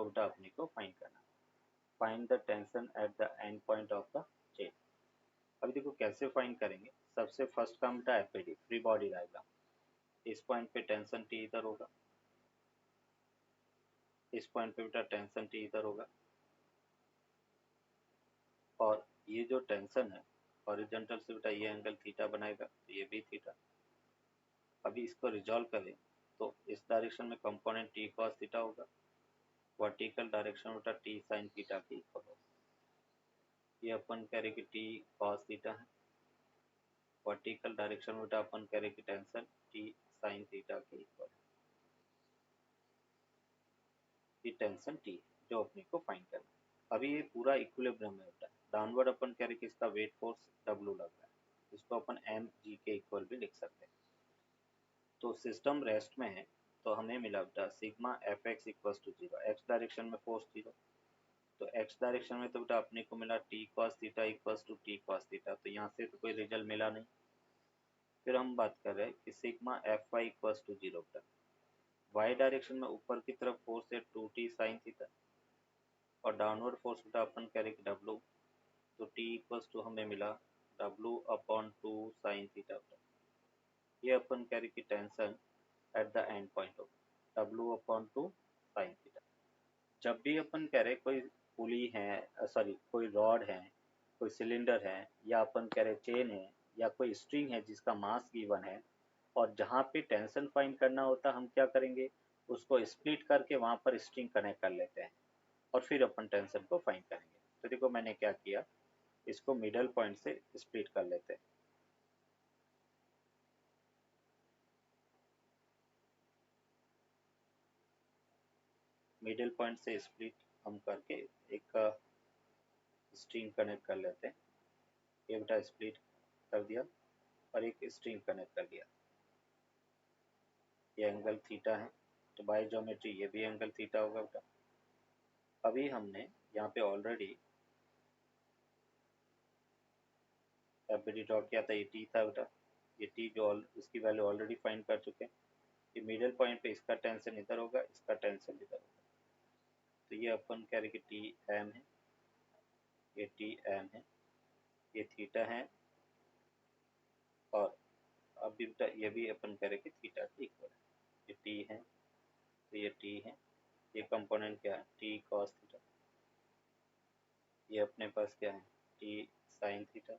बेटा अपने को फाइंड करना। Find the tension at the end point of the chain. अभी देखो कैसे फाइंड करेंगे। सबसे फर्स्ट काम बेटा एफपीडी, फ्री बॉडी डायग्राम। इस पॉइंट पे टेंशन टी इधर होगा, इस पॉइंट पे बेटा टेंशन टी इधर होगा, और ये जो टेंशन है हॉरिजॉन्टल से बेटा ये एंगल थीटा बनाएगा, तो ये भी थीटा। अभी इसको रिजॉल्व करें तो इस डायरेक्शन में कंपोनेंट टी कॉस थीटा होगा, वर्टिकल डायरेक्शन बेटा टी साइन थीटा के इक्वल होगा। ये अपन कह रहे कि टी कॉस थीटा है, वर्टिकल डायरेक्शन बेटा अपन कह रहे कि टेंशन टी साइन थीटा के इक्वल है। ये टेंशन टी जो अपने को फाइंड करना है। अभी ये पूरा इक्विलिब्रियम में होता है। डाउनवर्ड अपन कह रहे कि इसका वेट फोर्स डब्ल्यू लग रहा है, इसको अपन एम जी के इक्वल भी लिख सकते हैं। तो सिस्टम रेस्ट में है तो हमें मिला बेटा sigma F x equal to zero, x direction में फोर्स जीरो, तो एक्स डायरेक्शन में तो बेटा अपने को मिला T cos theta equal to T cos theta, तो यहाँ से तो कोई रिजल्ट मिला नहीं। फिर हम बात कर रहे हैं कि sigma F y equal to zero बेटा, वाई डायरेक्शन में ऊपर की तरफ फोर्स है टू टी साइन थीटा, और डाउनवर्ड फोर्स बेटा अपन कह रहे कि डब्लू, तो टी इक्वल्स टू हमें मिला W upon two sine theta. ये अपन कह रहे कि tension at the end point of W upon two sine theta. जब भी अपन कह रहे कोई पुली है, सॉरी कोई रॉड है, कोई सिलेंडर है, या अपन कह रहे चेन है, या कोई स्ट्रिंग है जिसका मास गिवन है, और जहाँ पे टेंशन फाइंड करना होता हम क्या करेंगे, उसको स्प्लिट करके वहाँ पर स्ट्रिंग कनेक्ट कर लेते हैं और फिर अपन टेंशन को फाइंड करेंगे। तो देखो मैंने क्या किया, इसको मिडल पॉइंट से स्प्लिट कर लेते हैं। मिडिल पॉइंट से स्प्लिट हम करके एक स्ट्रिंग कनेक्ट कर लेते हैं। ये बेटा स्प्लिट कर दिया और एक स्ट्रिंग कनेक्ट कर दिया। ये एंगल थीटा है, तो बाय ज्योमेट्री ये भी एंगल थीटा होगा बेटा। अभी हमने यहाँ पे ऑलरेडी एफबीडी ड्रॉ किया था, ये टी था बेटा, ये टी जो इसकी वैल्यू ऑलरेडी फाइंड कर चुके हैं। ये मिडिल पॉइंट पे इसका टेंशन इधर होगा, इसका टेंशन इधर होगा, तो ये अपन कह रहे कि टी एम है, ये टी एम है, ये थीटा है, और अभी बेटा ये भी अपन कह रहे कि थीटा के इक्वल है। ये टी है, तो ये टी है, ये कंपोनेंट क्या है टी कॉस थीटा, ये अपने पास क्या है टी साइन थीटा,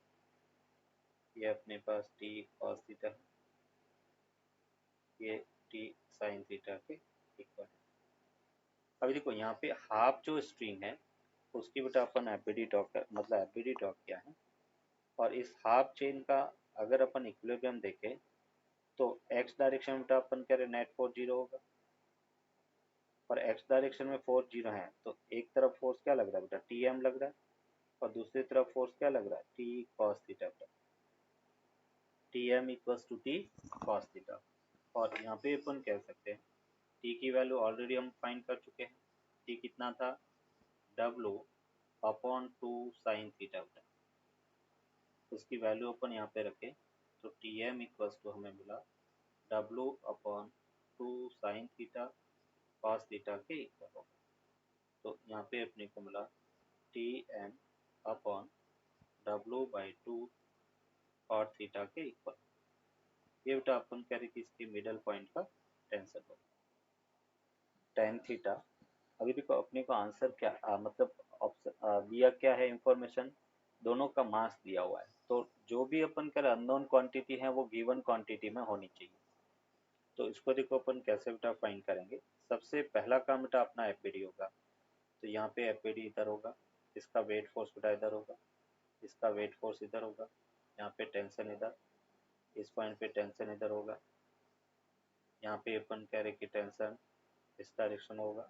ये अपने पास टी कॉस थीटा है, ये टी साइन थीटा के इक्वल है। अभी देखो यहाँ पे हाफ जो स्ट्रिंग है उसकी बेटा अपन एफबीडी ड्रॉ कर, मतलब एफबीडी ड्रॉ किया है, और इस हाफ चेन का अगर अपन इक्विलिब्रियम देखें तो एक्स डायरेक्शन में बेटा अपन कह रहे नेट फोर्स जीरो होगा, और एक्स डायरेक्शन में फोर्स जीरो है, तो एक तरफ फोर्स क्या लग रहा है बेटा टी एम लग रहा है, और दूसरी तरफ फोर्स क्या लग रहा है T cos theta, T M equals to T cos theta. और यहाँ पे अपन कह सकते हैं टी की वैल्यू ऑलरेडी हम फाइंड कर चुके हैं, टी कितना था W upon two sine theta, उसकी वैल्यू अपन यहाँ पे रखें तो टी एम इक्वल्स टू हमें मिला W upon two sine theta cos theta के इक्वल होगा। तो यहाँ पे अपने को मिला T M upon W by two cot theta के इक्वल। ये बेटा अपन कह रहे कि इसके मिडल पॉइंट का टेंशन होगा टेन थीटा। अभी देखो अपने को आंसर क्या मतलब ऑप्शन दिया क्या है, इंफॉर्मेशन दोनों का मास दिया हुआ है, तो जो भी अपन कर अननोन क्वांटिटी है वो गिवन क्वांटिटी में होनी चाहिए। तो इसको देखो अपन कैसे बेटा फाइंड करेंगे। सबसे पहला काम बेटा अपना एफबीडी होगा, तो यहाँ पे एफबीडी इधर होगा, इसका वेट फोर्स बेटा इधर होगा, इसका वेट फोर्स इधर होगा, यहाँ पे टेंशन इधर, इस पॉइंट पे टेंशन इधर होगा, यहाँ पे अपन कह रहे कि टेंशन इस डायरेक्शन होगा,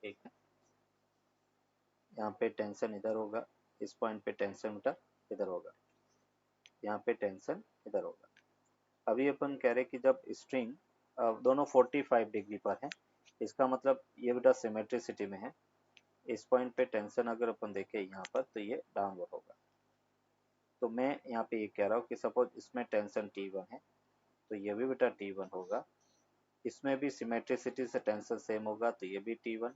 ठीक है, यहाँ पे टेंशन इधर होगा, इस पॉइंट पे टेंशन बेटा इधर होगा, यहाँ पे टेंशन इधर होगा। अभी अपन कह रहे कि जब स्ट्रिंग दोनों 45 डिग्री पर है, इसका मतलब ये बेटा सिमेट्रिसिटी में है, इस पॉइंट पे टेंशन अगर अपन देखें यहाँ पर तो ये डाउनवर्ड होगा। तो मैं यहाँ पे ये कह रहा हूँ कि सपोज इसमें टेंशन T1 है तो ये भी बेटा T1 होगा, इसमें भी सिमेट्रिसिटी से टेंशन सेम होगा तो ये भी T1,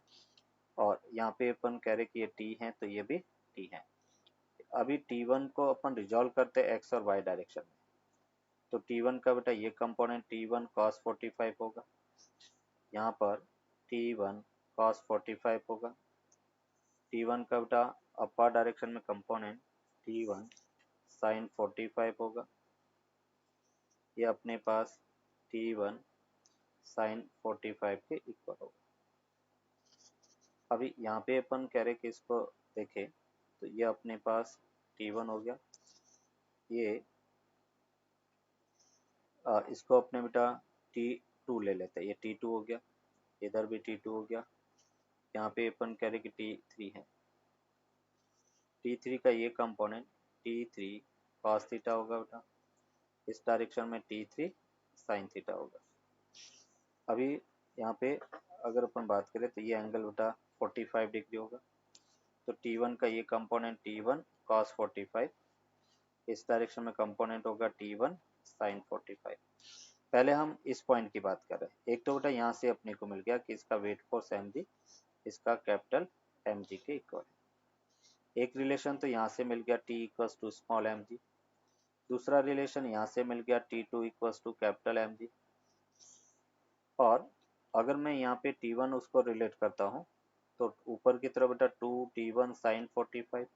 और यहाँ पे अपन कह रहे कि ये t है तो ये भी t है। अभी t1 को अपन रिजॉल्व करते हैं x और y डायरेक्शन में, तो t1 का बेटा ये कंपोनेंट t1 cos 45 होगा, यहाँ पर t1 cos 45 होगा। t1 का बेटा अपर डायरेक्शन में कंपोनेंट t1 sin 45 होगा, ये अपने पास t1 sin 45 के इक्वल होगा। अभी यहाँ पे अपन कह रहे कि इसको देखें तो ये अपने पास t1 हो गया, ये इसको अपने बेटा t2 ले लेते हैं, ये t2 हो गया, इधर भी t2 हो गया, यहाँ पे अपन कह रहे कि t3 है, t3 का ये कंपोनेंट t3 cos थीटा होगा बेटा, इस डायरेक्शन में t3 sin थीटा होगा। अभी यहाँ पे अगर अपन बात करें तो ये एंगल बेटा 45 डिग्री होगा, तो t1 का ये कंपोनेंट t1 cos 45, इस डायरेक्शन में कंपोनेंट होगा t1 sin 45। पहले हम इस पॉइंट की बात कर रहे हैं, एक तो बेटा यहाँ से अपने को मिल गया कि इसका वेट फोर्स mg इसका कैपिटल mg के इक्वल है। एक रिलेशन तो यहाँ से मिल गया t equals to small mg, दूसरा रिलेशन यहाँ से मिल गया t2 equals to capital mg, और अगर मैं यहाँ पे t1 उसको रिलेट करता हूँ तो ऊपर की तरफ बेटा 2t1 sin 45,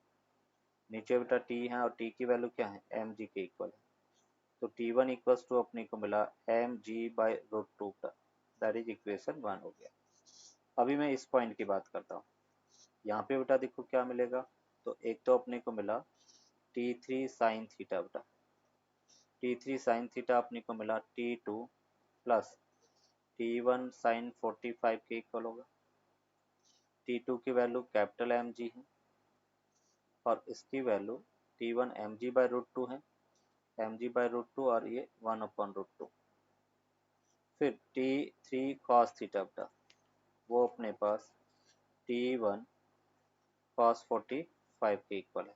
नीचे बेटा t है और t की वैल्यू क्या है mg के इक्वल है, तो t1 इक्वल्स टू अपने को मिला mg/√2 का, दैट इज इक्वेशन 1 हो गया। अभी मैं इस पॉइंट की बात करता हूँ, यहाँ पे बेटा देखो क्या मिलेगा, तो एक तो अपने को मिला t3 sin थीटा बेटा, t3 sin थीटा अपने को मिला t2 प्लस t1 sin 45 के इक्वल होगा, t2 की वैल्यू कैपिटल mg है और इसकी वैल्यू t1 mg/√2 है, mg/√2 और ये 1/√2। फिर t3 cos थीटा बेटा वो अपने पास t1 cos 45 के इक्वल है,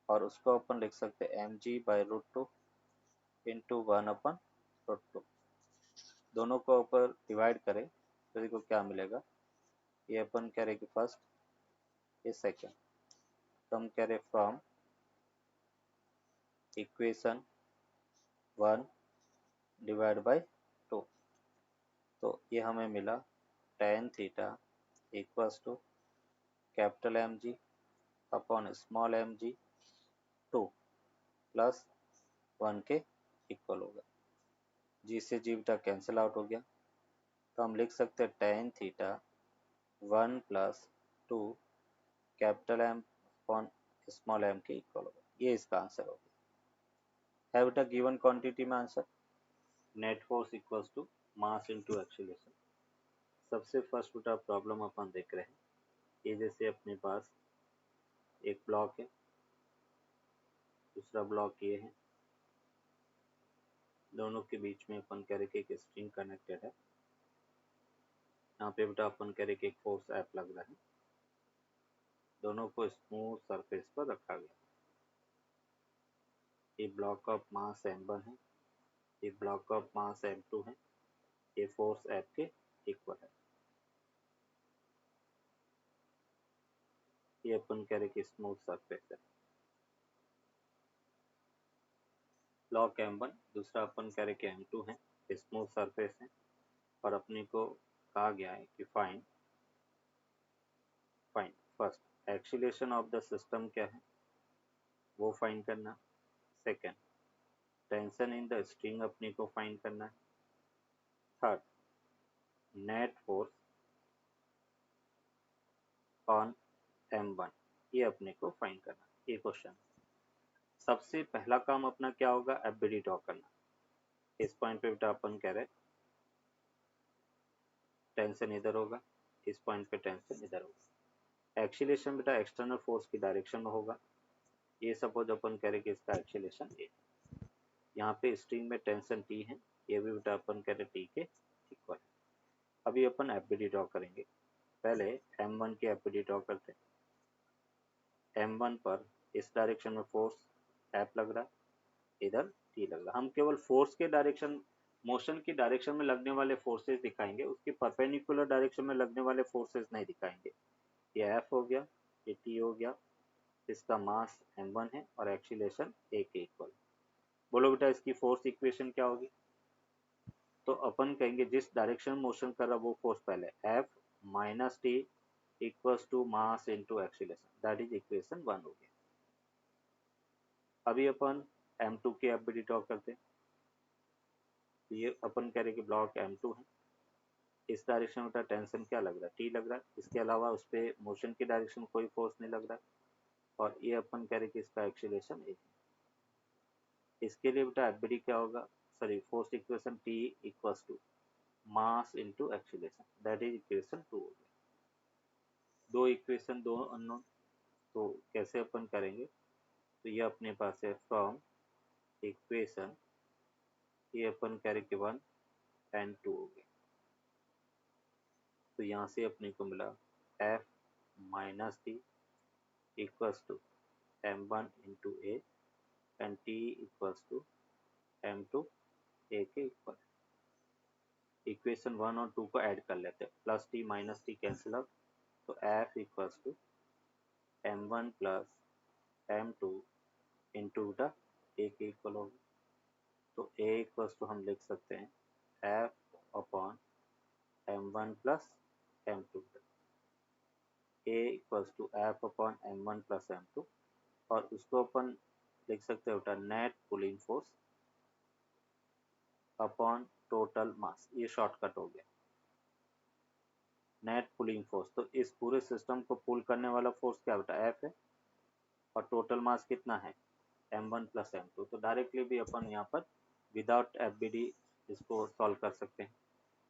और उसको अपन लिख सकते हैं mg/√2 इंटू 1/√2। दोनों को ऊपर डिवाइड करें तो देखो क्या मिलेगा, ये अपन कह रहे कि फर्स्ट, ये सेकेंड, तो हम कह रहे फ्रॉम इक्वेशन 1 डिवाइड बाय 2, तो ये हमें मिला tan theta equals to capital mg upon small mg 2 plus 1 के इक्वल होगा, जी से जी बेटा कैंसिल आउट हो गया, तो हम लिख सकते हैं tan theta 1 plus 2 capital M upon small M के इक्वल होगा, ये इसका आंसर हो गया। है बेटा गिवन क्वांटिटी में answer net force equals to mass into acceleration. सबसे फर्स्ट बेटा प्रॉब्लम अपन देख रहे हैं, ये जैसे अपने पास एक ब्लॉक है, दूसरा ब्लॉक ये है, दोनों के बीच में अपन कह रहे कि एक स्ट्रिंग कनेक्टेड है, यहाँ पे बेटा अपन कह रहे कि एक फोर्स एफ लग रहा है, दोनों को स्मूथ सरफेस पर रखा गया, ये ब्लॉक ऑफ मास m1 है, ये ब्लॉक ऑफ मास m2 है, ये फोर्स F के इक्वल है, ये अपन कह रहे कि स्मूथ सरफेस है। ब्लॉक m1, दूसरा अपन कह रहे कि m2 है, स्मूथ सरफेस है, और अपने को कहा गया है कि find first acceleration of the system क्या है वो फाइंड करना, second tension in the string अपने को फाइंड करना है, third net force on m1 ये अपने को फाइंड करना, ये क्वेश्चन। सबसे पहला काम अपना क्या होगा, एफबीडी ड्रॉ करना। इस पॉइंट पे बेटा अपन कह रहे टेंशन इधर होगा, इस पॉइंट पे टेंशन इधर होगा, एक्सीलरेशन बेटा एक्सटर्नल फोर्स की डायरेक्शन में होगा, ये सपोज अपन कह रहे कि इसका एक्सीलरेशन ए, यहाँ पे स्ट्रिंग में टेंशन टी है, ये भी बेटा अपन कह रहे टी के इक्वल है। अभी अपन एफबीडी ड्रॉ करेंगे, पहले m1 की एफबीडी ड्रॉ करते हैं। m1 पर इस डायरेक्शन में फोर्स F लग रहा है, इधर T लग रहा है, हम केवल फोर्स के डायरेक्शन मोशन की डायरेक्शन में लगने वाले फोर्सेस दिखाएंगे, उसकी परपेंडिकुलर डायरेक्शन में लगने वाले फोर्सेस नहीं दिखाएंगे। ये F हो गया, ये T हो गया, इसका मास m1 है और एक्सीलरेशन a के इक्वल। बोलो बेटा इसकी फोर्स इक्वेशन क्या होगी? तो अपन कहेंगे जिस डायरेक्शन मोशन कर रहा वो फोर्स पहले F minus T equals to mass into acceleration, that is equation 1 हो गया। अभी अपन m2 की एफबीडी ड्रॉ करते हैं। ये अपन कह रहे कि ब्लॉक m2 है, इस डायरेक्शन में टेंशन क्या लग रहा है? टी लग रहा है, इसके अलावा उस पर मोशन की डायरेक्शन कोई फोर्स नहीं लग रहा है। और ये अपन कह रहे कि इसका एक्सीलरेशन ए है। इसके लिए बेटा एफबीडी क्या होगा, sorry force equation T equals to mass into acceleration, that is equation 2 हो गया। दो इक्वेशन दो अननोन, तो कैसे अपन करेंगे? तो ये अपने पास है फ्रॉम इक्वेशन, ये अपन कह रहे कि 1 एंड 2 हो गया। तो यहाँ से अपने को मिला F minus T equals to m1 into A and T equals to m2 A के इक्वल। इक्वेशन 1 और 2 को ऐड कर लेते हैं, plus T minus T cancel out, तो F equals to m1 plus m2 into बेटा ए के equal होगा। तो ए इक्वल्स टू हम लिख सकते हैं F upon m1 plus m2, A equals to F upon m1 plus m2, और उसको अपन लिख सकते हैं बेटा net pulling force upon total mass, ये शॉर्टकट हो गया नेट पुलिंग फोर्स। तो इस पूरे सिस्टम को पुल करने वाला फोर्स क्या बेटा एफ है, और टोटल मास कितना है m1 प्लस m2। तो डायरेक्टली भी अपन यहाँ पर विदाउट एफबीडी इसको सॉल्व कर सकते हैं।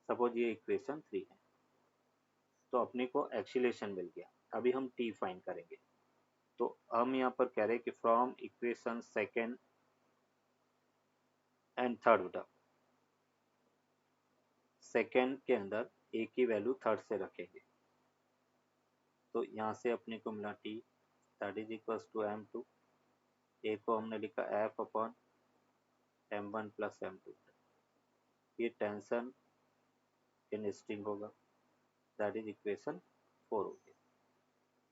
सपोज ये इक्वेशन 3 है, तो अपने को एक्सीलरेशन मिल गया। अभी हम टी फाइंड करेंगे। तो हम यहाँ पर कह रहे हैं कि from equation second and third बेटा, सेकेंड के अंदर ए की वैल्यू थर्ड से रखेंगे। तो यहाँ से अपने को मिला T that is equals to m2, A को हमने लिखा F upon m1 plus m2। ये टेंशन इन स्ट्रिंग होगा, दैट इज इक्वेशन 4 हो गया।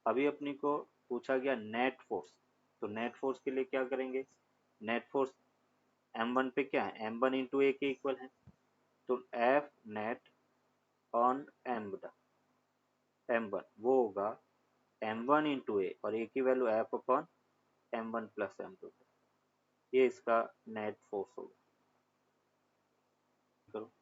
अभी अपने को पूछा गया नेट फोर्स, तो नेट फोर्स के लिए क्या करेंगे? नेट फोर्स m1 पे क्या है, m1 इंटू ए के इक्वल है, तो एफ नेट ऑन m बटा m1 वो होगा m1 इंटू ए, और ए की value F upon m1 plus m2, ये इसका नेट फोर्स होगा। करो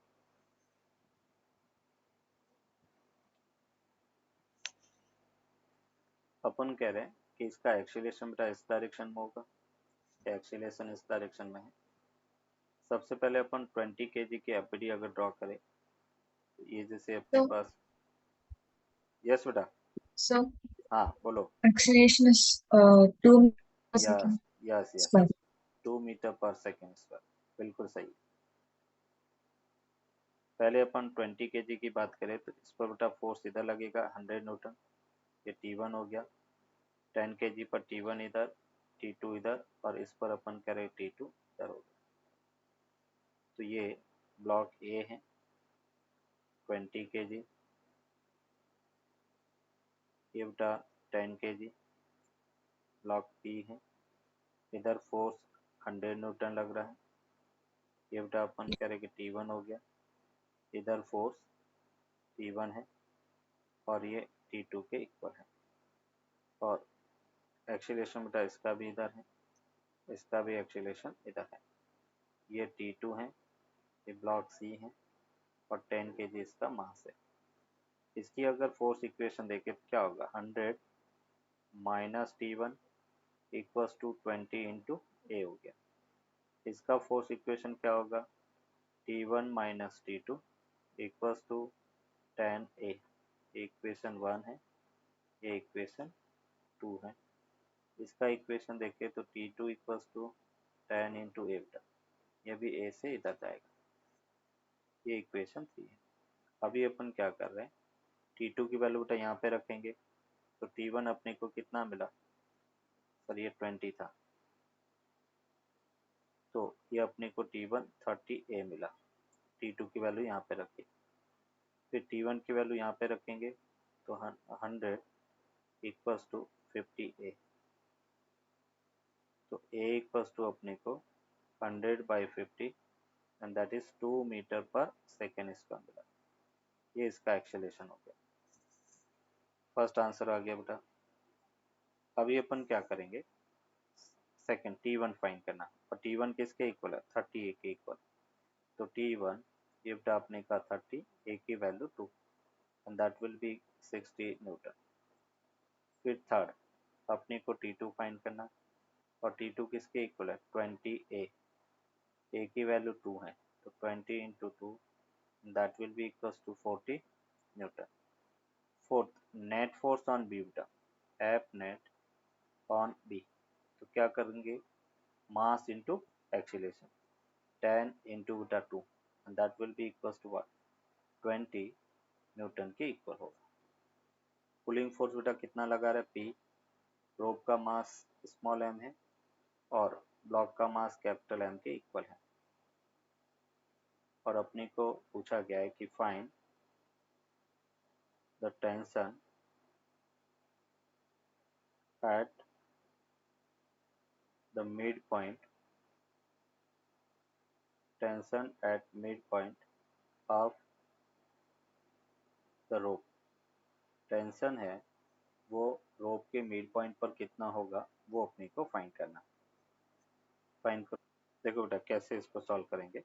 अपन कह रहे हैं कि इसका एक्सीलरेशन बेटा इस डायरेक्शन में होगा, एक्सीलरेशन इस डायरेक्शन में है। सबसे पहले अपन 20 kg की एफबीडी अगर ड्रॉ करें, तो ये जैसे अपने So, पास, यस बेटा, so हाँ बोलो। acceleration is 2 per yes second yes yes, square. 2 metre per second square, बिल्कुल सही। पहले अपन 20 kg की बात करें, तो इस पर बेटा फोर्स इधर लगेगा 100 न्यूटन, ये T1 हो गया। 10 kg पर T1 इधर, T2 इधर, और इस पर अपन करें T2 इधर हो गया। तो ये ब्लॉक ए है 20 kg, ये बेटा 10 kg ब्लॉक बी है, इधर फोर्स 100 न्यूटन लग रहा है। ये बेटा अपन करें कि T1 हो गया, इधर फोर्स T1 है, और ये T2 के इक्वल है। और एक्सीलरेशन बेटा इसका भी इधर है, इसका भी एक्सीलरेशन इधर है। ये T2 है, ये ब्लॉक सी है, और 10 kg इसका मास है। इसकी अगर फोर्स इक्वेशन देखें तो क्या होगा, 100 minus T1 equals to 20 into a हो गया। इसका फोर्स इक्वेशन क्या होगा, T1 minus T2 equals to 10 a. Equation 1 है, ये इक्वेशन 2 है। इसका इक्वेशन देखें तो T2 इक्वल्स टू 10 इंटू ए बेटा, ये भी ए से इधर जाएगा, ये इक्वेशन 3 है। अभी अपन क्या कर रहे हैं, T2 की वैल्यू बेटा यहाँ पे रखेंगे, तो T1 अपने को कितना मिला, सर ये 20 था, तो ये अपने को T1 30 ए मिला। T2 की वैल्यू यहाँ पे रखी, फिर T1 की वैल्यू यहाँ पे रखेंगे, तो 100 इक्वल्स टू 50A। तो A इक्वल्स टू अपने को 100/50 and that is 2 metre per second इसका मिला। ये इसका एक्सेलेरेशन हो गया। फर्स्ट आंसर आ गया बेटा। अभी अपन क्या करेंगे, सेकेंड T1 फाइंड करना, और T1 किसके इक्वल है, 30A के इक्वल। तो T1 ये बेटा अपने का 30, A की value 2 and that will B 60 Newton. फिर थर्ड अपने को T2 फाइंड करना, और T2 किसके इक्वल है, 20A। A की वैल्यू 2 है, तो 20 into 2 that will be equals to 40 newton. Fourth net force on B बेटा, एफ नेट ऑन बी। तो क्या करेंगे, मास इंटू एक्सीलरेशन, 10 इंटू बेटा 2 and that will be equals to what, 20 newton के इक्वल होगा। पुलिंग फोर्स बेटा कितना लगा रहा है, पी। रोप का मास स्मॉल एम है और ब्लॉक का मास कैपिटल एम के इक्वल है। और अपने को पूछा गया है कि find the tension at the mid point, tension at mid point of the rope. Tension है वो रोप के मिड पॉइंट पर कितना होगा, वो अपने को फाइंड करना। फाइंड करो। देखो बेटा कैसे इसको सॉल्व करेंगे।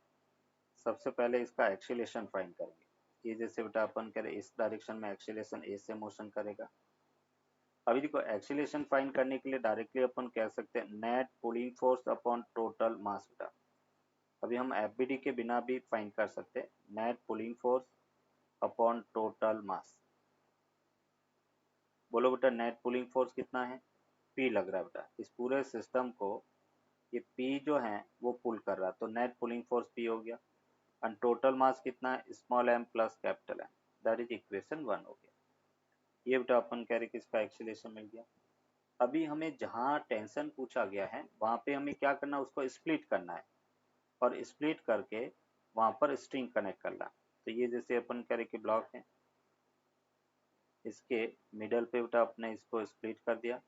सबसे पहले इसका एक्सीलरेशन फाइंड करेंगे। ये जैसे बेटा अपन करें इस डायरेक्शन में एक्सीलरेशन ए से मोशन करेगा। अभी देखो एक्सीलरेशन फाइंड करने के लिए डायरेक्टली अपन कह सकते हैं net pulling force upon total मास बेटा। अभी हम एफबीडी के बिना भी फाइंड कर सकते हैं, net pulling force upon total मास। बोलो बेटा नेट पुलिंग फोर्स कितना है, पी लग रहा है बेटा। इस पूरे सिस्टम को ये पी जो है वो पुल कर रहा है, तो नेट पुलिंग फोर्स पी हो गया। एंड टोटल मास कितना है, small M plus capital M, that is equation 1 हो गया। ये बेटा अपन कह रहे कि इसका एक्सीलरेशन मिल गया। अभी हमें जहाँ टेंशन पूछा गया है वहाँ पे हमें क्या करना है, उसको स्प्लिट करना है, और स्प्लिट करके वहाँ पर स्ट्रिंग कनेक्ट करना। तो ये जैसे अपन कह रहे कि ब्लॉक है, इसके मिडल पे बेटा अपने इसको स्प्लिट कर दिया,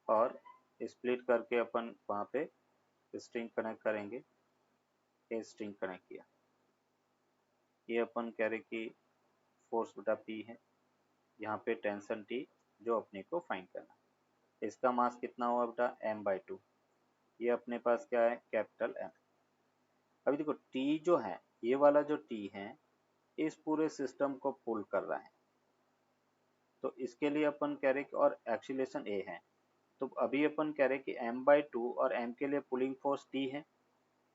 और स्प्लिट करके अपन वहाँ पे स्ट्रिंग कनेक्ट करेंगे। ये स्ट्रिंग कनेक्ट किया, ये अपन कह रहे कि फोर्स बेटा पी है, यहाँ पे टेंशन टी जो अपने को फाइंड करना। इसका मास कितना हुआ बेटा, m/2। ये अपने पास क्या है, कैपिटल एम। अभी देखो टी जो है, ये वाला जो टी है इस पूरे सिस्टम को पुल कर रहा है, तो इसके लिए अपन कह रहे कि और एक्सीलरेशन ए है। तो अभी अपन कह रहे कि m/2 और m के लिए पुलिंग फोर्स t है,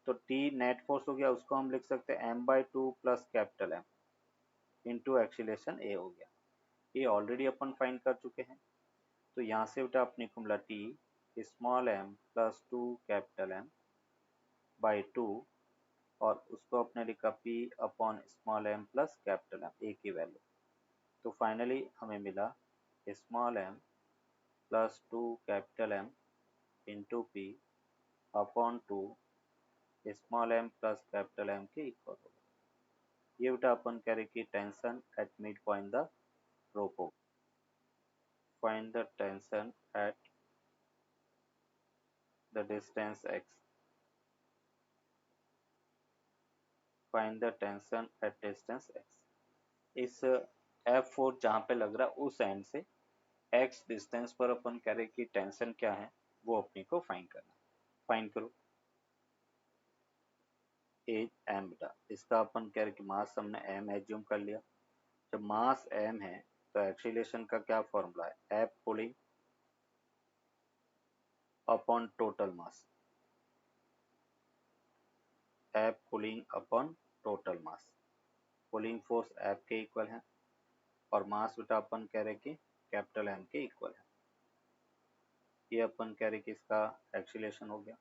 तो t नेट फोर्स हो गया, उसको हम लिख सकते हैं m/2 plus capital M into acceleration a हो गया। ये ऑलरेडी अपन फाइंड कर चुके हैं, तो यहाँ से बेटा अपने को मिला T small M plus 2 capital M by 2, और उसको अपने लिखा P upon small M plus capital M, a की वैल्यू। तो फाइनली हमें मिला small M plus 2 capital M into P upon 2 small M plus capital M के इक्वल होगा। ये बेटा अपन कह रहे कि tension at mid point the rope हो। Find the tension at the distance x, find the tension at distance x। इस F4 जहाँ पे लग रहा है उस एंड से x डिस्टेंस पर अपन कह रहे कि टेंशन क्या है वो अपने को फाइंड करना। फाइंड करो। एज m बेटा, इसका अपन कह रहे कि मास हमने m एज्यूम कर लिया। जब मास m है तो एक्सीलरेशन का क्या फॉर्मूला है, F पुलिंग अपॉन टोटल मास, F पुलिंग अपॉन टोटल मास। पुलिंग फोर्स F के इक्वल है, और मास बेटा अपन कह रहे कि कैपिटल M के इक्वल है। ये अपन कह रहे कि इसका एक्सीलरेशन हो गया।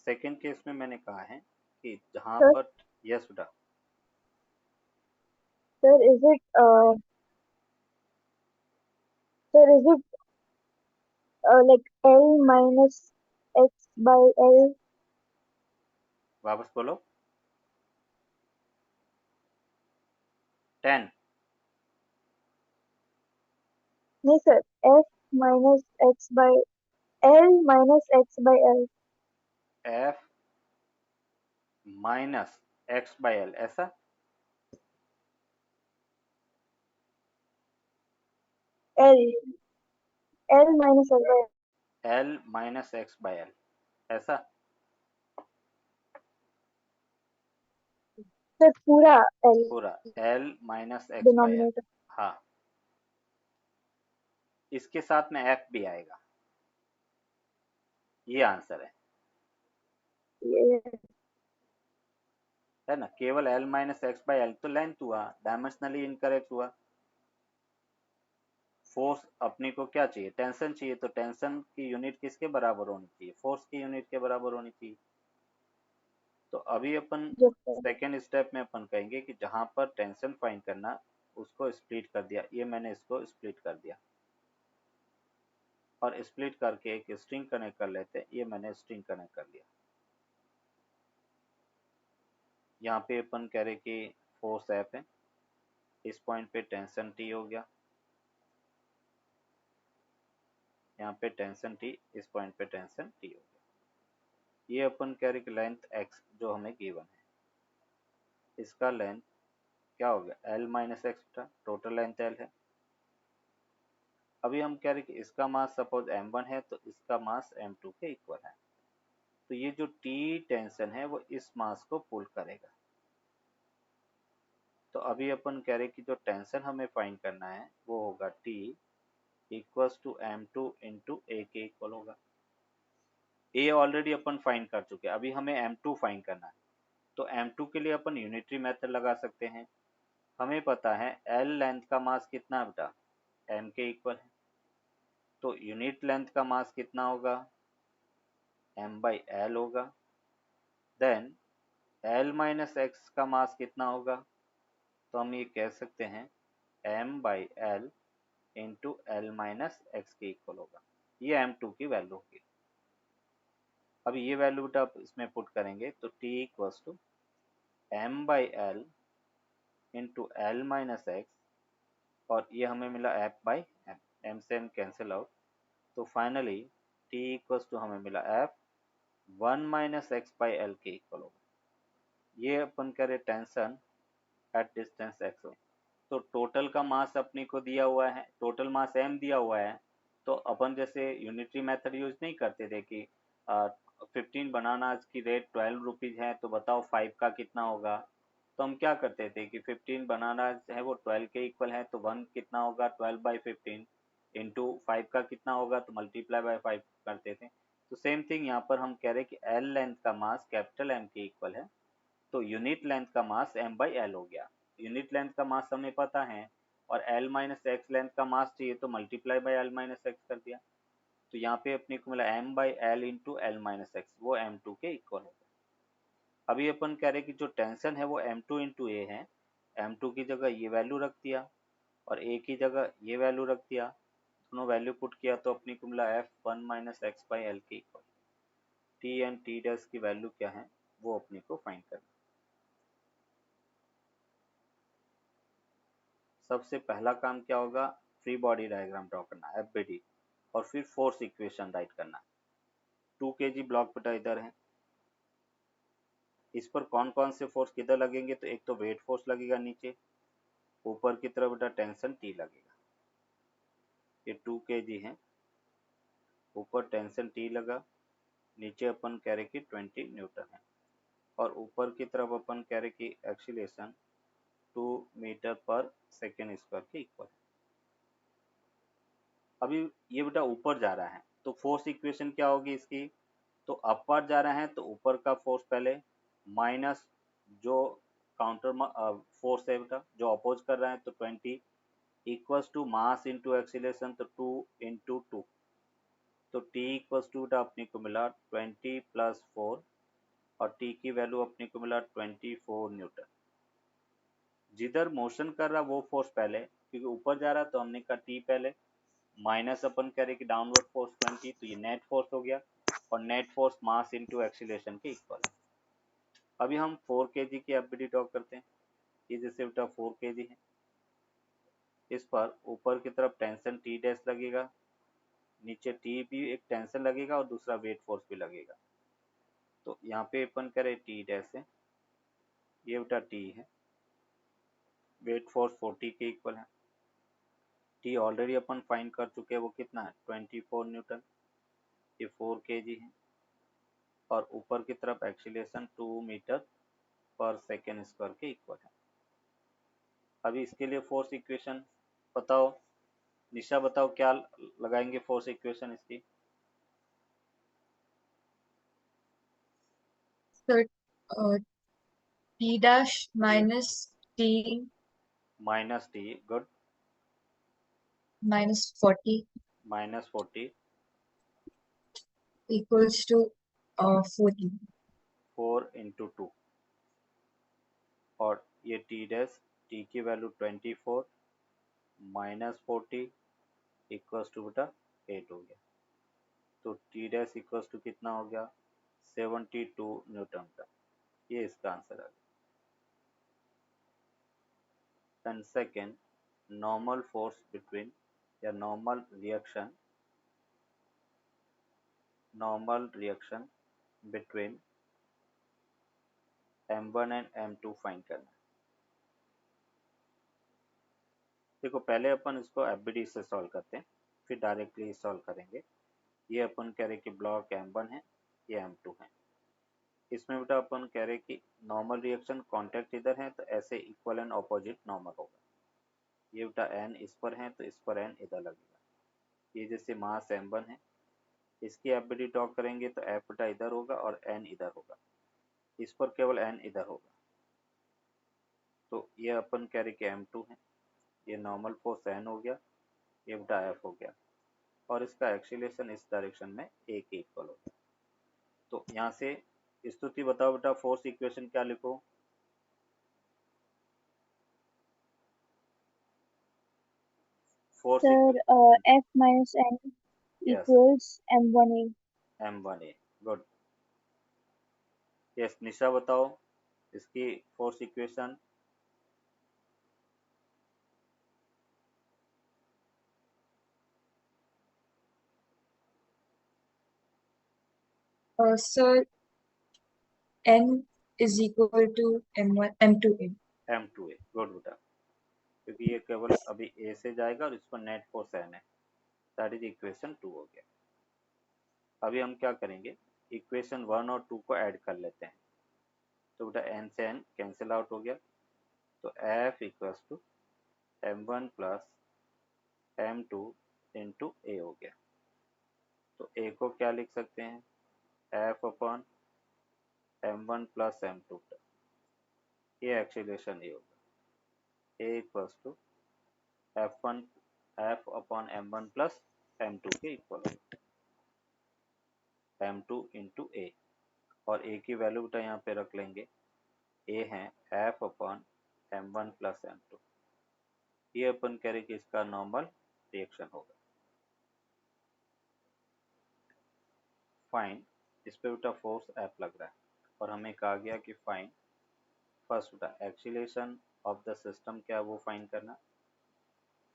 सेकेंड केस में मैंने कहा है कि जहाँ Sir, पर, यस बेटा, sir, is it like L minus x by L? वापस बोलो। 10। नहीं sir, F minus x by L minus x by L। F minus x by L, ऐसा? L L minus x by L minus x by L, ऐसा? Sir पूरा L पूरा L minus x by L. Denominator. हाँ, इसके साथ में F भी आएगा, ये आंसर ये है ना। केवल L minus x by L तो लेंथ हुआ, डायमेंशनली इनकरेक्ट हुआ। फोर्स अपने को क्या चाहिए, टेंशन चाहिए, तो टेंशन की यूनिट किसके बराबर होनी चाहिए, फोर्स की यूनिट के बराबर होनी चाहिए। तो अभी अपन जो सर सेकेंड स्टेप में अपन कहेंगे कि जहां पर टेंशन फाइंड करना, उसको स्प्लिट कर दिया, ये मैंने इसको स्प्लिट कर दिया, और स्प्लिट करके एक स्ट्रिंग कनेक्ट कर लेते हैं, ये मैंने स्ट्रिंग कनेक्ट कर लिया। यहाँ पे अपन कह रहे कि फोर्स एफ है, इस पॉइंट पे टेंशन टी हो गया, यहाँ पे टेंशन टी, इस पॉइंट पे टेंशन टी हो गया। ये अपन कह रहे कि लेंथ एक्स जो हमें गिवन है, इसका लेंथ क्या हो गया, एल माइनस एक्स था, टोटल लेंथ एल है। अभी हम कह रहे कि इसका मास सपोज m1 है, तो इसका मास m2 के इक्वल है। तो ये जो टी टेंशन है वो इस मास को पुल करेगा। तो अभी अपन कह रहे कि जो टेंशन हमें फाइंड करना है वो होगा T equals to m2 into a के इक्वल होगा। ए ऑलरेडी अपन फाइंड कर चुके हैं, अभी हमें m2 फाइंड करना है। तो m2 के लिए अपन यूनिटरी मेथड लगा सकते हैं। हमें पता है l लेंथ का मास कितना है बेटा, m के इक्वल है। तो यूनिट लेंथ का मास कितना होगा, m बाई एल होगा। देन l माइनस एक्स का मास कितना होगा, तो हम ये कह सकते हैं m by L into L minus x के इक्वल होगा। ये m2 की वैल्यू होगी। अब ये वैल्यू बेटा आप इसमें पुट करेंगे तो t equals to m by L into L minus X, और ये हमें मिला f बाई m, m से m कैंसिल आउट, तो फाइनली t इक्वल्स टू हमें मिला f 1 minus x by L के इक्वल होगा। ये अपन करें टेंशन एट डिस्टेंस x। तो टोटल का मास अपने को दिया हुआ है, टोटल मास m दिया हुआ है, तो अपन जैसे यूनिटरी मेथड यूज नहीं करते थे कि 15 बनानास की रेट 12 रुपीज है, तो बताओ 5 का कितना होगा। तो हम क्या करते थे कि 15 बनानास है वो 12 के इक्वल है, तो 1 कितना होगा 12/15 इंटू 5 का कितना होगा, तो मल्टीप्लाई बाय 5 करते थे। तो सेम थिंग यहाँ पर हम कह रहे हैं कि एल लेंथ का मास कैपिटल एम के इक्वल है, तो यूनिट लेंथ का मास m बाई एल हो गया। यूनिट लेंथ का मास हमें पता है, और l माइनस एक्स लेंथ का मास चाहिए, तो multiply by L minus x कर दिया। तो यहाँ पे अपने को मिला m by L into L minus x, वो m2 के इक्वल होगा। अभी अपन कह रहे हैं कि जो टेंशन है वो m2 इंटू ए है, m2 की जगह ये वैल्यू रख दिया और a की जगह ये वैल्यू रख दिया, दोनों वैल्यू पुट किया तो अपने को मिला f 1 minus x by L के equal. t and t dash की वैल्यू क्या है वो अपने को फाइंड करना। सबसे पहला काम क्या होगा, फ्री बॉडी डायग्राम ड्रॉ करना एफबीडी, और फिर फोर्स इक्वेशन राइट करना। 2 kg ब्लॉक बेटा इधर है, इस पर कौन कौन से फोर्स किधर लगेंगे, तो एक तो वेट फोर्स लगेगा नीचे, ऊपर की तरफ बेटा टेंशन टी लगेगा। ये 2 kg है, ऊपर टेंशन टी लगा, नीचे अपन कह रहे कि 20 न्यूटन है, और ऊपर की तरफ अपन कह रहे कि acceleration 2 metre per second square के इक्वल है। अभी ये बेटा ऊपर जा रहा है, तो फोर्स इक्वेशन क्या होगी इसकी, तो अपवर्ड जा रहे हैं तो ऊपर का फोर्स पहले, माइनस जो काउंटर फोर्स है बेटा जो अपोज कर रहा है, तो 20 equals to mass into acceleration, तो 2 इंटू 2, तो t इक्वल्स टू बेटा अपने को मिला 20 + 4, और t की वैल्यू अपने को मिला 24 न्यूटन। जिधर मोशन कर रहा वो फोर्स पहले, क्योंकि ऊपर जा रहा तो हमने कहा t पहले, माइनस अपन करें कि डाउनवर्ड फोर्स 20, तो ये नेट फोर्स हो गया, और net force mass into acceleration के इक्वल है। अभी हम 4 kg की एफबीडी ड्रॉ करते हैं। ये जैसे बेटा 4 kg है, इस पर ऊपर की तरफ टेंशन टी डैश लगेगा, नीचे टी भी एक टेंशन लगेगा और दूसरा वेट फोर्स भी लगेगा। तो यहाँ पे अपन करें टी डैश है, ये बेटा टी है, वेट फोर्स 40 के इक्वल है। टी ऑलरेडी अपन फाइंड कर चुके हैं, वो कितना है 24 न्यूटन, ये 4 kg है। और ऊपर की तरफ acceleration 2 metre per second square के इक्वल है। अभी इसके लिए फोर्स इक्वेशन बताओ, निशा बताओ क्या लगाएंगे फोर्स इक्वेशन इसकी। So, T dash minus T minus T, good, minus 40 minus 40, equals to 40. 4 into 2, और ये टी डैश, टी की वैल्यू 24 माइनस 40 इक्वल्स टू बेटा 8 हो गया। तो टी डैश इक्वल्स टू कितना हो गया 72 न्यूटन का, ये इसका आंसर आ गया। And second, normal force between या normal reaction between M1 and M2 find करना है। देखो पहले अपन इसको एफबीडी से सॉल्व करते हैं, फिर डायरेक्टली सॉल्व करेंगे। ये अपन कह रहे कि ब्लॉक M1 है, ये M2 है। इसमें बेटा अपन कह रहे कि नॉर्मल रिएक्शन कॉन्टैक्ट इधर है तो ऐसे इक्वल एंड ऑपोजिट नॉर्मल होगा। ये बेटा n इस पर है तो इस पर n इधर लगेगा। ये जैसे मास M1 है, इसकी एफबीडी ड्रॉ करेंगे तो F बेटा इधर होगा और n इधर होगा, इस पर केवल n इधर होगा। तो ये अपन कह रहे कि M2 है, ये नॉर्मल फोर्स n हो गया, ये बेटा F हो गया, और इसका एक्सीलरेशन इस डायरेक्शन में a के इक्वल हो गया। तो यहाँ से स्तुति बताओ बेटा फोर्स इक्वेशन क्या लिखो। Force sir F minus N यस, equals M1A. M1A, good. Yes Nisha बताओ इसकी force equation. So N is equal to M1 M2A. M2A, good बेटा, क्योंकि ये केवल अभी A से जाएगा और इस पर नेट फोर्स N है, दैट इज इक्वेशन 2 हो गया। अभी हम क्या करेंगे, इक्वेशन 1 और 2 को ऐड कर लेते हैं। तो बेटा n से n कैंसिल आउट हो गया, तो F equals to M1 plus M2 into A हो गया। तो A को क्या लिख सकते हैं, F upon M1 plus M2, ये एक्सीलरेशन ये होगा, A equals to F upon M1 plus M2 के इक्वल होगा, M2 इंटू A, और A की वैल्यू बेटा यहाँ पे रख लेंगे, A है F upon M1 plus M2। ये अपन कह रहे कि इसका नॉर्मल रिएक्शन होगा। फाइन, इस पे बेटा फोर्स F लग रहा है, और हमें कहा गया कि फाइन फर्स्ट बेटा एक्सीलरेशन ऑफ द सिस्टम क्या वो फाइन करना,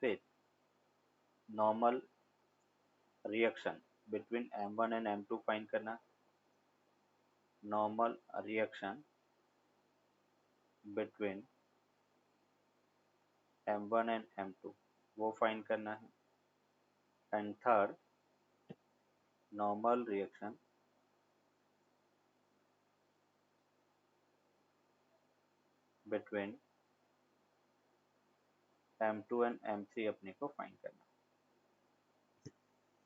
फिर normal reaction between M1 and M2 find करना, normal reaction between M1 and M2 वो फाइंड करना है, and third normal reaction between M2 and M3 अपने को फाइंड करना,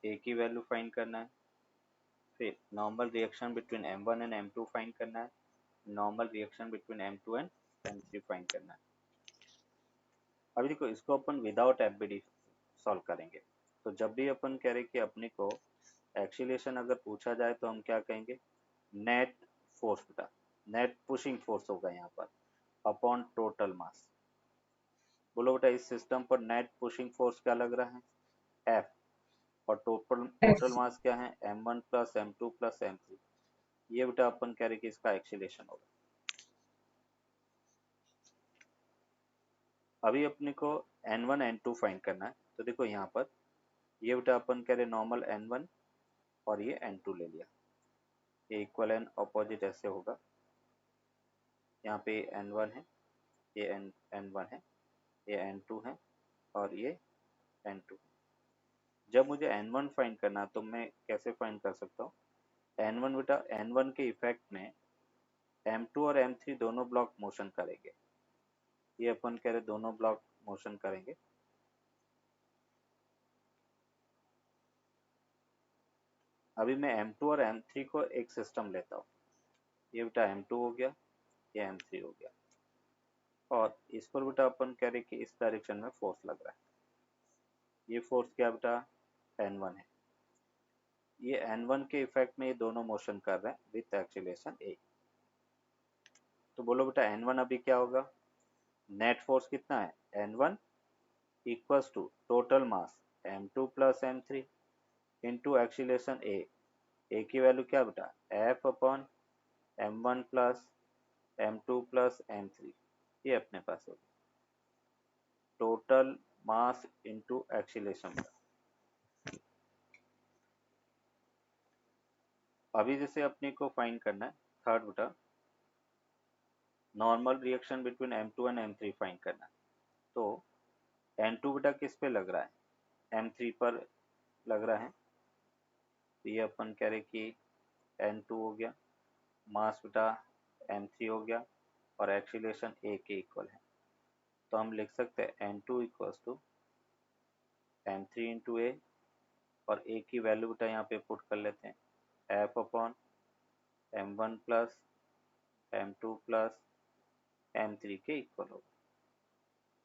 A की वैल्यू फाइंड करना है, फिर normal reaction between M1 and M2 find करना है, normal reaction between M2 and M3 find करना है। अभी देखो इसको अपन विदाउट एफबीडी सॉल्व करेंगे। तो जब भी अपन कह रहे कि अपने को एक्सीलरेशन अगर पूछा जाए तो हम क्या कहेंगे, नेट फोर्स बेटा, नेट पुशिंग फोर्स होगा यहाँ पर अपॉन टोटल मास। बोलो बेटा इस सिस्टम पर नेट पुशिंग फोर्स क्या लग रहा है, F, और टोटल मास क्या है M1 plus M2 plus M3। ये बेटा अपन कह रहे कि इसका एक्सीलरेशन होगा। अभी अपने को N1 N2 फाइंड करना है। तो देखो यहाँ पर ये बेटा अपन कह रहे नॉर्मल N1 और ये N2 ले लिया, ये इक्वल एंड अपोजिट ऐसे होगा। यहाँ पे N1 है, ये N1 है, ये N2 है और ये N2। जब मुझे N1 फाइंड करना तो मैं कैसे फाइंड कर सकता हूँ? N1 बेटा N1 के इफेक्ट में M2 और M3 दोनों ब्लॉक मोशन करेंगे। ये अपन कह रहे दोनों ब्लॉक मोशन करेंगे। अभी मैं M2 और M3 को एक सिस्टम लेता हूँ। ये बेटा M2 हो गया, ये M3 हो गया और इस पर बेटा अपन कह रहे कि इस डायरेक्शन में फोर्स लग रहा है। ये फोर्स क्या बेटा? N1 है। ये N1 के इफेक्ट में ये दोनों मोशन कर रहे हैं विथ एक्सीलरेशन A। तो बोलो बेटा N1 अभी क्या होगा? नेट फोर्स कितना है? N1 equals to total mass M2 plus M3 into acceleration A। A की वैल्यू क्या बेटा? F upon M1 plus M2 plus M3। ये अपने पास होगा टोटल मास इंटू एक्सीलरेशन। अभी जैसे अपने को फाइंड करना है थर्ड बेटा normal reaction between M2 and M3 find करना है। तो N2 बेटा किस पे लग रहा है? M3 पर लग रहा है। तो ये अपन कह रहे कि N2 हो गया, मास बेटा M3 हो गया और एक्सीलरेशन A के इक्वल है। तो हम लिख सकते हैं N2 equals to M3 into A और A की वैल्यू बेटा यहाँ पे पुट कर लेते हैं F upon M1 plus M2 plus M3 के इक्वल होगा।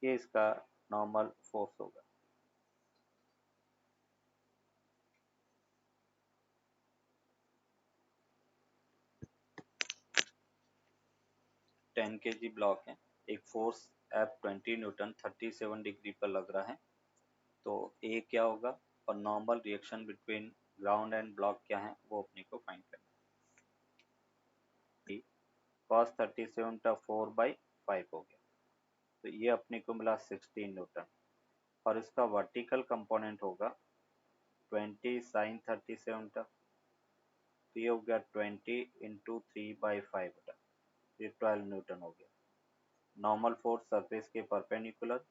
ये इसका नॉर्मल फोर्स होगा। टेन के जी ब्लॉक है, एक फोर्स F20 न्यूटन 37 डिग्री पर लग रहा है। तो ए क्या होगा और normal reaction between ground and block क्या है वो अपने को फाइंड करना है। cos 37 का 4/5 हो गया। तो ये अपने को मिला 16 न्यूटन और इसका वर्टिकल कंपोनेंट होगा 20 sin 37 का। तो ये हो गया 20 इंटू 3/5 ये 12 न्यूटन हो गया। नॉर्मल फोर्स सरफेस के परपेंडिकुलर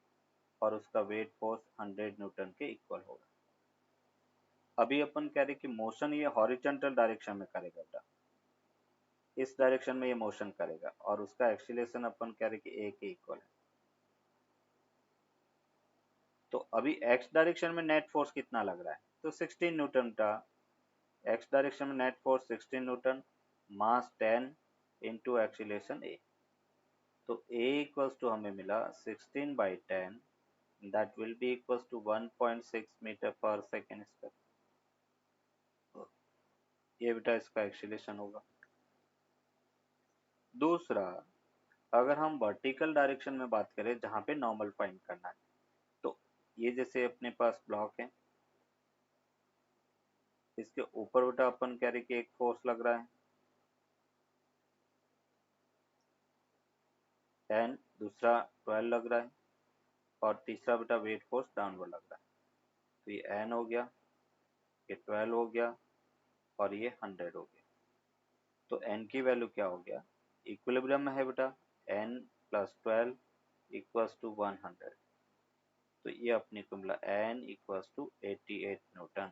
और उसका वेट फोर्स 100 न्यूटन के इक्वल होगा। अभी अपन कह रहे कि मोशन ये हॉरिजॉन्टल डायरेक्शन में करेगा बेटा, इस डायरेक्शन में ये मोशन करेगा और उसका एक्सीलरेशन अपन कह रहे कि A के इक्वल है। तो अभी x डायरेक्शन में नेट फोर्स कितना लग रहा है? तो 16 न्यूटन का। x डायरेक्शन में net force 16 newton, mass 10 into acceleration A। तो A इक्वल्स टू हमें मिला 16/10 that will be equals to 1.6 metre per second square. ये बेटा इसका एक्सीलरेशन होगा। दूसरा, अगर हम वर्टिकल डायरेक्शन में बात करें जहाँ पे नॉर्मल फाइंड करना है, तो ये जैसे अपने पास ब्लॉक है, इसके ऊपर बेटा अपन कह रहे कि एक फोर्स लग रहा है एंड दूसरा 12 लग रहा है और तीसरा बेटा वेट फोर्स डाउनवर्ड लग रहा है। तो ये n हो गया, ये 12 हो गया और ये 100 हो गया। तो n की वैल्यू क्या हो गया? इक्विलिब्रियम में है बेटा n प्लस 12 इक्वल्स टू 100। तो ये अपने को मिला n equals to 88 newton.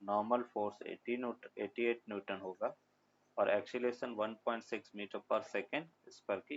Normal force 88 newton होगा और acceleration 1.6 metre per second square की